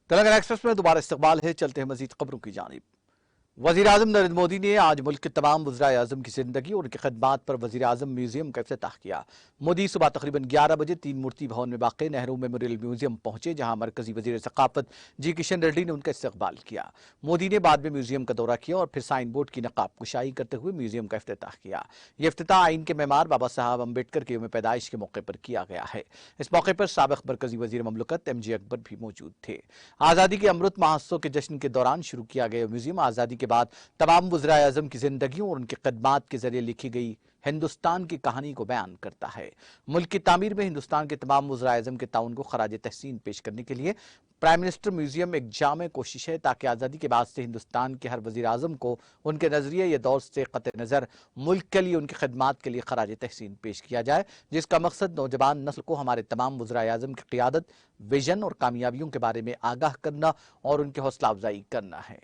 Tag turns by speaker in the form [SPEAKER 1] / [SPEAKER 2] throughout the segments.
[SPEAKER 1] Telangana express में दोबारा इस्तकबाल है। चलते हैं मजीद खबरों की जानिब। वज़ीर आज़म नरेंद्र मोदी ने आज मुल्क के तमाम वज़राए आज़म की जिंदगी और उनकी खदमात पर वज़ीर आज़म म्यूजियम का इफ्तिताह किया। मोदी सुबह तकरीबन 11 बजे तीन मूर्ति भवन में वाक़ नेहरू मेमोरियल म्यूजियम पहुंचे, जहां मरकजी वज़ीर सकाफत जी किशन रेड्डी ने उनका इस्तकबाल किया। मोदी ने बाद में म्यूजियम का दौरा किया और फिर साइन बोर्ड की नकाब कुशाई करते हुए म्यूजियम का इफ्तिताह किया। यह इफ्तिताह आइन के मेमार बाबा साहब अम्बेडकर के यौम पैदाइश के मौके पर किया गया है। इस मौके पर साबिक़ मरकजी वज़ीर ममलकत MJ अकबर भी मौजूद थे। आज़ादी के अमृत महोत्सव के जश्न के दौरान शुरू किया गया म्यूजियम आज़ादी के बाद तमाम वज़राए आज़म की जिंदगी और उनकी खदमात के जरिए लिखी गई हिंदुस्तान की कहानी को बयान करता है। मुल्क की तामीर में हिंदुस्तान के तमाम वज़राए आज़म के ताउन को खराज तहसीन पेश करने के लिए प्राइम मिनिस्टर म्यूजियम एक जामे कोशिश है, ताकि आज़ादी के बाद से हिंदुस्तान के हर वज़ीर आज़म को उनके नजरिए या दौर से क़त नज़र मुल्क के लिए उनकी खदमात के लिए खराज तहसीन पेश किया जाए, जिसका मकसद नौजवान नस्ल को हमारे तमाम वज़राए आज़म की क़ियादत, विजन और कामयाबियों के बारे में आगाह करना और उनकी हौसला अफजाई करना है।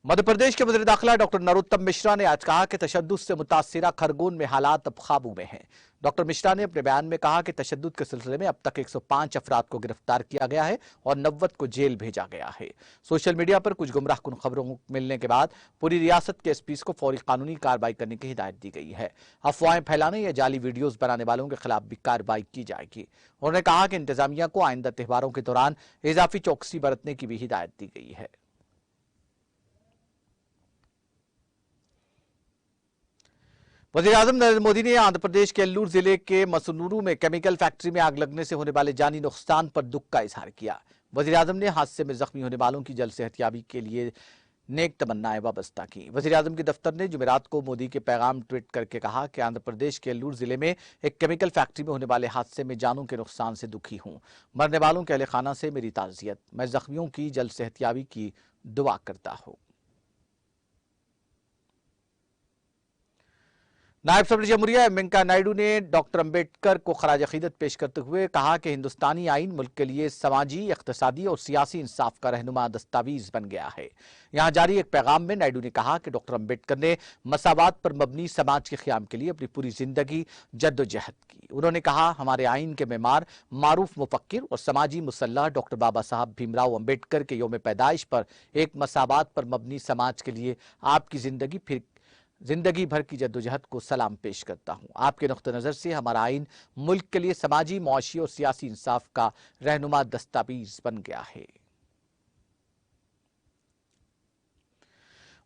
[SPEAKER 1] मध्य प्रदेश के वज़ीर दाखिला डॉक्टर नरोत्तम मिश्रा ने आज कहा कि तशद्दुद से मुतासिरा खरगोन में हालात अब काबू में हैं। डॉक्टर मिश्रा ने अपने बयान में कहा कि तशद्दुद के सिलसिले में अब तक 105 अफराद को गिरफ्तार किया गया है और 90 को जेल भेजा गया है। सोशल मीडिया पर कुछ गुमराहकुन खबरों मिलने के बाद पूरी रियासत के SPs को फौरी कानूनी कार्रवाई करने की हिदायत दी गई है। अफवाहें फैलाने या जाली वीडियोज बनाने वालों के खिलाफ भी कार्रवाई की जाएगी। उन्होंने कहा कि इंतजामिया को आइंदा त्योहारों के दौरान इजाफी चौकसी बरतने की भी हिदायत दी गई है। वज़ीर आज़म नरेंद्र मोदी ने आंध्र प्रदेश के एल्लूर जिले के मसनूरू में केमिकल फैक्ट्री में आग लगने से होने वाले जानी नुकसान पर दुख का इजहार किया। वज़ीर आज़म ने हादसे में जख्मी होने वालों की जल्द सेहतयाबी के लिए नेक तमन्नाएं वाबस्ता की। वज़ीर आज़म के दफ्तर ने जुमेरात को मोदी के पैगाम ट्वीट करके कहा कि आंध्र प्रदेश के एल्लूर जिले में एक केमिकल फैक्ट्री में होने वाले हादसे में जानों के नुकसान से दुखी हूं। मरने वालों के अहले खाना से मेरी ताज़ियत। मैं जख्मियों की जल्द सेहतयाबी की दुआ करता हूं। नायब सदर जमहूरिया वेंकैया नायडू ने डॉक्टर अम्बेडकर को खराज अकीदत पेश करते हुए कहा कि हिंदुस्तानी आइन मुल्क के लिए समाजी, इक़्तिसादी और सियासी इंसाफ का रहनुमा दस्तावीज बन गया है। यहाँ जारी एक पैगाम में नायडू ने कहा कि डॉक्टर अम्बेडकर ने मसावात पर मबनी समाज के क़याम के लिए अपनी पूरी जिंदगी जद्दोजहद की। उन्होंने कहा, हमारे आइन के मेमार, मारूफ मुफक्किर और समाजी मुसल्लह डॉक्टर बाबा साहब भीमराव अम्बेडकर के यौम पैदाइश पर एक मसावात पर मबनी समाज के लिए आपकी जिंदगी भर की जद्दोजहद को सलाम पेश करता हूं। आपके नुक्ते नज़र से हमारा आइन मुल्क के लिए समाजी, मुआशी और सियासी इंसाफ का रहनुमा दस्तावीज बन गया है।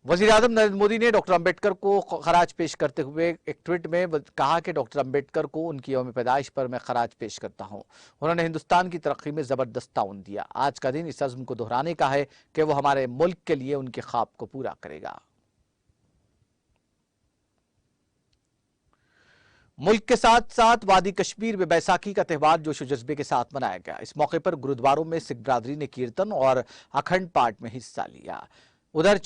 [SPEAKER 1] वज़ीर आज़म नरेंद्र मोदी ने डॉक्टर अम्बेडकर को खराज पेश करते हुए एक ट्वीट में कहा कि डॉक्टर अम्बेडकर को उनकी यौम पैदाइश पर मैं खराज पेश करता हूं। उन्होंने हिंदुस्तान की तरक्की में ज़बरदस्त ताउन दिया। आज का दिन इस अज़्म को दोहराने का है कि वो हमारे मुल्क के लिए उनके ख्वाब को पूरा करेगा। मुल्क के साथ साथ वादी कश्मीर में बैसाखी का त्यौहार जोशो जज्बे के साथ मनाया गया। इस मौके पर गुरुद्वारों में सिख बरादरी ने कीर्तन और अखंड पाठ में हिस्सा लिया। उधर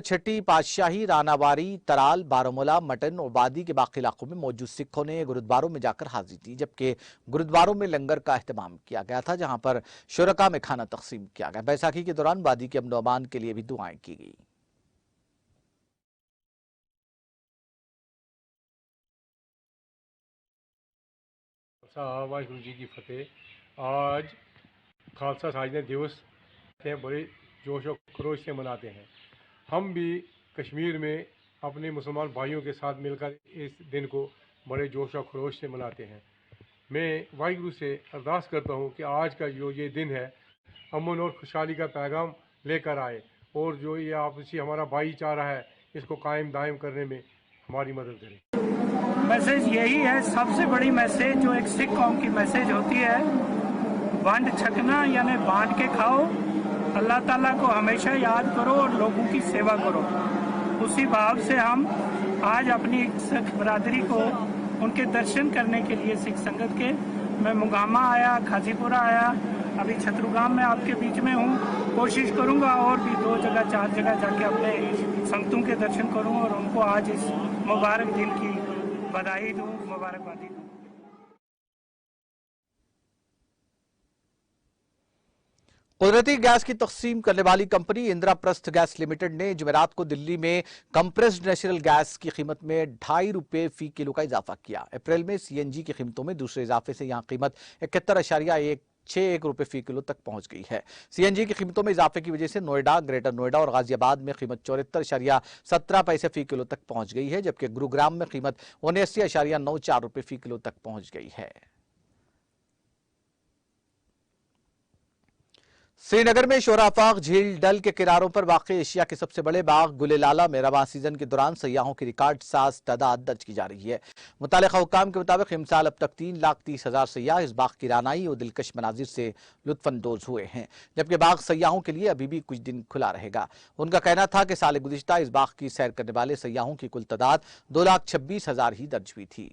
[SPEAKER 1] छठी पातशाही, रानावारी, तराल, बारामूला, मटन और वादी के बाकी इलाकों में मौजूद सिखों ने गुरुद्वारों में जाकर हाजिरी दी, जबकि गुरुद्वारों में लंगर का अहतमाम किया गया था, जहां पर शुरका में खाना तकसीम किया गया। बैसाखी के दौरान वादी के अमन व अमान के लिए भी दुआएं की गई।
[SPEAKER 2] वाहिगुरु जी की फतेह। आज खालसा साजना दिवस बड़े जोश और खरोश से मनाते हैं। हम भी कश्मीर में अपने मुसलमान भाइयों के साथ मिलकर इस दिन को बड़े जोश और खरोश से मनाते हैं। मैं वाहिगुरु से अरदास करता हूँ कि आज का जो ये दिन है, अमन और खुशहाली का पैगाम लेकर आए और जो ये आपसी हमारा भाईचारा है, इसको कायम दायम करने में हमारी मदद करें।
[SPEAKER 3] मैसेज यही है, सबसे बड़ी मैसेज जो एक सिख कौम की मैसेज होती है, वंड छकना यानी बांट के खाओ, अल्लाह ताला को हमेशा याद करो और लोगों की सेवा करो। उसी भाव से हम आज अपनी सिख बरादरी को उनके दर्शन करने के लिए सिख संगत के, मैं मुगामा आया, खाजीपुरा आया, अभी छतरुगाम में आपके बीच में हूँ। कोशिश करूँगा और भी 2 जगह 4 जगह जाके अपने संगतों के दर्शन करूँ और उनको आज इस मुबारक दिन की बधाई दूँ, मुबारकबादी दूँ।
[SPEAKER 1] कुदरती गैस की तकसीम करने वाली कंपनी इंद्रप्रस्थ गैस लिमिटेड ने जुमेरात को दिल्ली में कंप्रेस्ड नेचुरल गैस की कीमत में ₹2.5 फी किलो का इजाफा किया। अप्रैल में सीएनजी की कीमतों में दूसरे इजाफे से यहां कीमत 71.61 रुपए फी किलो तक पहुंच गई है। सीएनजी की कीमतों में इजाफे की वजह से नोएडा, ग्रेटर नोएडा और गाजियाबाद में कीमत 74.17 फी किलो तक पहुंच गई है, जबकि गुरुग्राम में कीमत 79.94 रुपए फी किलो तक पहुंच गई है। श्रीनगर में शोराफाक झील डल के किनारों पर वाक़ई एशिया के सबसे बड़े बाग गुलेलाला में रवां सीजन के दौरान सयाहों की रिकॉर्ड साज तादाद दर्ज की जा रही है। मुतालिका हुक्काम के मुताबिक इमसाल अब तक 3,30,000 सयाह इस बाग की रानाई और दिलकश मनाजिर से लुत्फानंदोज हुए हैं, जबकि बाग सयाहों के लिए अभी भी कुछ दिन खुला रहेगा। उनका कहना था कि साल गुज़िश्ता इस बाग की सैर करने वाले सयाहों की कुल तादाद 2,26,000 ही दर्ज हुई थी।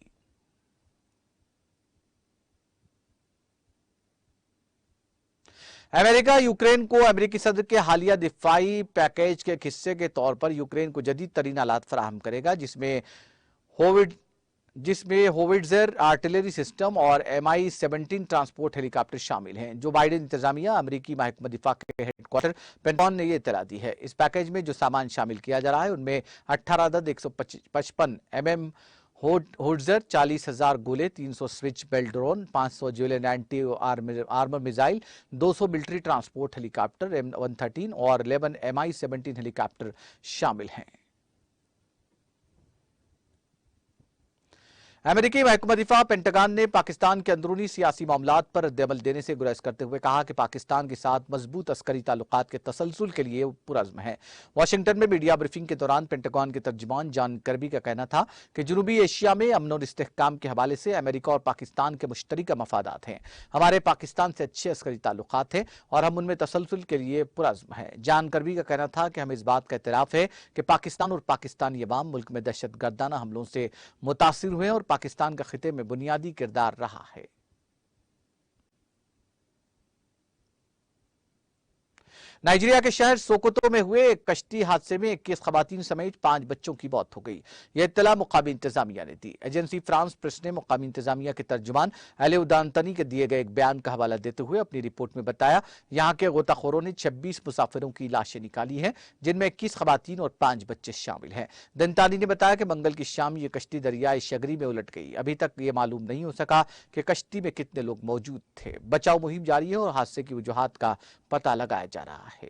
[SPEAKER 1] अमेरिका यूक्रेन को अमेरिकी सदर के हालिया दिफाई पैकेज के हिस्से के तौर पर यूक्रेन को जदीद तरीन आलात फराहम करेगा, जिसमें होविट्जर आर्टिलरी सिस्टम और MI-17 ट्रांसपोर्ट हेलीकॉप्टर शामिल हैं। जो बाइडेन इंतजामिया अमेरिकी महकमा दिफा के हेडक्वार्टर पेंटागन ने यह इत्तला दी है। इस पैकेज में जो सामान शामिल किया जा रहा है उनमें 18 अदद 155 mm होविट्जर, 40,000 गोले, 300 switchblade drone, 500 javelin anti armour missile, 200 military transport helicopter M113 और 11 MI-17 हेलीकॉप्टर शामिल हैं। अमेरिकी महकमा दिफा पेंटागन ने पाकिस्तान के अंदरूनी सियासी मामलात पर रद्द-ए-अमल देने से गुरेज करते हुए कहा कि पाकिस्तान के साथ मजबूत अस्करी ताल्लुकात के तसलसल के लिए पुरअज़्म है। वाशिंगटन में मीडिया ब्रीफिंग के दौरान पेंटागन के तर्जुमान जॉन कर्बी का कहना था कि जनूबी एशिया में अमन और इस्तेहकाम के हवाले से अमेरिका और पाकिस्तान के मुश्तरका मफादात हैं। हमारे पाकिस्तान से अच्छे अस्करी ताल्लुकात हैं और हम उनमें तसलसल के लिए पुरअज़्म हैं। जॉन कर्बी का कहना था कि हमें इस बात का इतराफ़ है कि पाकिस्तान और पाकिस्तानी अवाम मुल्क में दहशतगर्दाना हमलों से मुतासिर हुए और पाकिस्तान का खिते में बुनियादी किरदार रहा है। नाइजीरिया के शहर सोकोतो में हुए एक कश्ती हादसे में 21 खवातीन समेत 5 बच्चों की मौत हो गई। यह इत्तला मुकामी इंतजामिया ने दी। एजेंसी फ्रांस प्रेस ने मुकामी इंतजामिया के तर्जुमान एलेउदानतनी के दिए गए एक बयान का हवाला देते हुए अपनी रिपोर्ट में बताया, यहाँ के गोताखोरों ने 26 मुसाफिरों की लाशें निकाली हैं, जिनमें 21 खवातीन और 5 बच्चे शामिल हैं। दंतानी ने बताया कि मंगल की शाम ये कश्ती दरियाए शगरी में उलट गई। अभी तक ये मालूम नहीं हो सका कि कश्ती में कितने लोग मौजूद थे। बचाव मुहिम जारी है और हादसे की वजूहात का पता लगाया जा रहा है।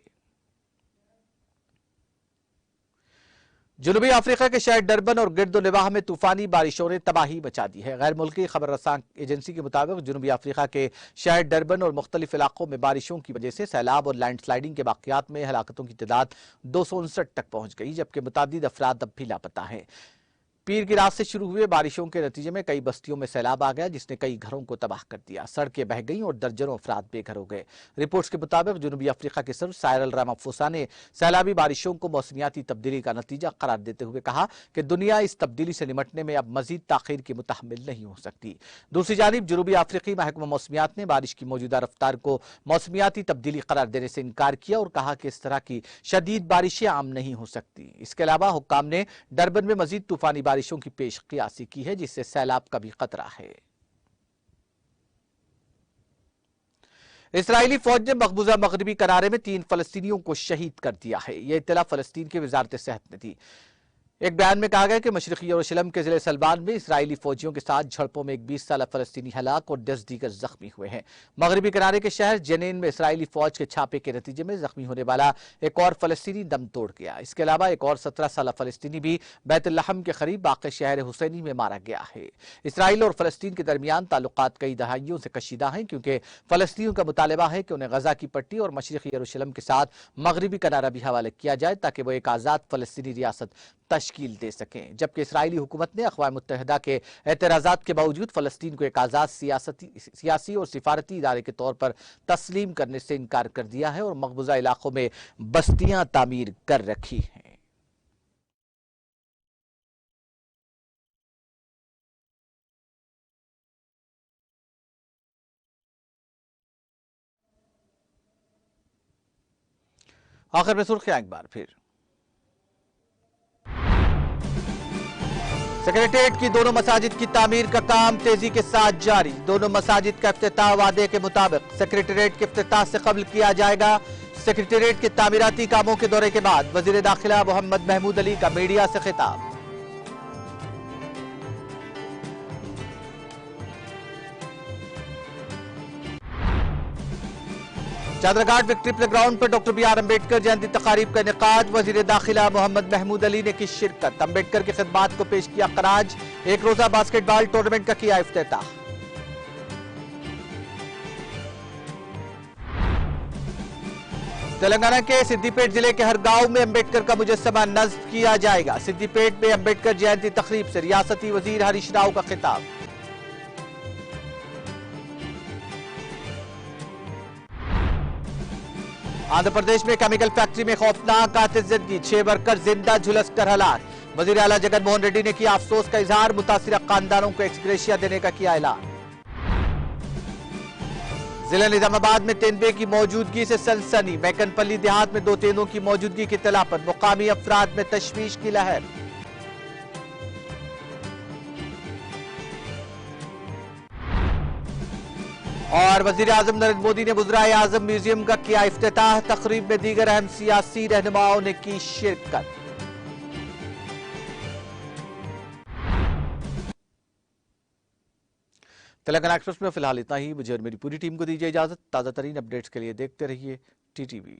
[SPEAKER 1] जनूबी अफ्रीका के शहर डरबन और गिरदोलिवाह में तूफानी बारिशों ने तबाही मचा दी है। गैर मुल्की खबर रसां एजेंसी के मुताबिक जनूबी अफ्रीका के शहर डरबन और मुख्तलिफ इलाकों में बारिशों की वजह से सैलाब और लैंडस्लाइडिंग के वाक़यात में हलाकतों की तादाद 259 तक पहुंच गई, जबकि मुतादिद अफराद अब भी लापता हैं। पीर की रात से शुरू हुए बारिशों के नतीजे में कई बस्तियों में सैलाब आ गया, जिसने कई घरों को तबाह कर दिया। सड़कें बह गईं और दर्जनों अफराद बेघर हो गए। रिपोर्ट्स के मुताबिक जनूबी अफ्रीका के सदर साइरल रामाफोसा ने सैलाबी बारिशों को मौसमियाती तब्दीली का नतीजा करार देते हुए कहा कि दुनिया इस तब्दीली से निमटने में अब मजीद ताखीर की मुतहम्मिल नहीं हो सकती। दूसरी जानिब जनूबी अफ्रीकी महकमा मौसमियात ने बारिश की मौजूदा रफ्तार को मौसमियाती तब्दीली करार देने से इनकार किया और कहा कि इस तरह की शदीद बारिशें आम नहीं हो सकती। इसके अलावा हुक्काम ने डरबन में मजीद तूफानी बारिशों की पेश कियासी की है, जिससे सैलाब का भी खतरा है। इस्राएली फौज ने मकबूजा मगरबी किनारे में 3 फलस्तीनियों को शहीद कर दिया है। यह इत्तला फलस्तीन की वजारत सेहत ने दी। एक बयान में कहा गया कि मशरकी यरूशलेम के जिले सलमान में इसराइली फौजियों के साथ झड़पों में एक 20 साला फलस्तीनी हलाक और 10 दीगर जख्मी हुए हैं। मगरबी किनारे के शहर जेनेन में इसराइली फौज के छापे के नतीजे में जख्मी होने वाला एक और फलस्तीनी दम तोड़ गया। इसके अलावा एक और 17 साला फलस्तीनी भी बैतुल्लहम के करीब वाक़ शहर हुसैनी में मारा गया है। इसराइल और फलस्तीन के दरमियान ताल्लुकात कई दहाइयों से कशीदा हैं, क्योंकि फलस्तीनियों का मुतालबा है कि उन्हें गजा की पट्टी और मशरकी यरूशलेम के साथ मगरबी किनारा भी हवाले किया जाए, ताकि वो एक आज़ाद फलस्तीनी रियासत तश्कील दे सकें। जबकि इसराइली हुकूमत ने अक़वाम मुत्तहिदा के एतराज़ात के बावजूद फलस्तीन को एक आज़ाद सियासी और सिफारती इदारे के तौर पर तस्लीम करने से इनकार कर दिया है और मकबूजा इलाकों में बस्तियां तामीर कर रखी हैं। आखिर में सुर्खियां एक बार फिर। सेक्रेटेरिएट की दोनों मसाजिद की तामीर का काम तेजी के साथ जारी। दोनों मसाजिद का इफ्तिताह वादे के मुताबिक सेक्रेटेरिएट के इफ्तिताह से कबल किया जाएगा। सेक्रेटेरिएट के तामीराती कामों के दौरे के बाद वजीर दाखिला मोहम्मद महमूद अली का मीडिया से खिताब। चादरघाट विक्ट्री प्लेग्राउंड पर डॉक्टर बी आर अम्बेडकर जयंती तकारीब का इनेकाद। वजीर दाखिला मोहम्मद महमूद अली ने की शिरकत। अम्बेडकर की खिदमात को पेश किया खराज। एक रोजा बास्केटबॉल टूर्नामेंट का किया इफ्तिताह। तेलंगाना के सिद्दीपेट जिले के हर गांव में अम्बेडकर का मुजस्समा नस्ब किया जाएगा। सिद्दीपेट में अम्बेडकर जयंती तकरीब से रियासती वजीर हरीश राव का खिताब। आंध्र प्रदेश में केमिकल फैक्ट्री में खौफनाक आतिशबाजी, 6 वर्कर जिंदा झुलस कर हलाक। वजीर आला जगन मोहन रेड्डी ने किया अफसोस का इजहार। मुतासिरा खानदानों को एक्सग्रेशिया देने का किया ऐलान। जिला निजामाबाद में तेंदुए की मौजूदगी से सनसनी। मैकनपल्ली देहात में 2 तेंदुओं की मौजूदगी की इत्तला पर मुकामी अफराद में तशवीश की लहर। और वजीर आजम नरेंद्र मोदी ने वज़ीर आज़म म्यूजियम का किया इफ्तिताह। तकरीब में दीगर अहम सियासी रहनुमाओं ने की शिरकत। तेलंगाना एक्सप्रेस में फिलहाल इतना ही। मुझे और मेरी पूरी टीम को दीजिए इजाजत। ताजा तरीन अपडेट्स के लिए देखते रहिए TTV।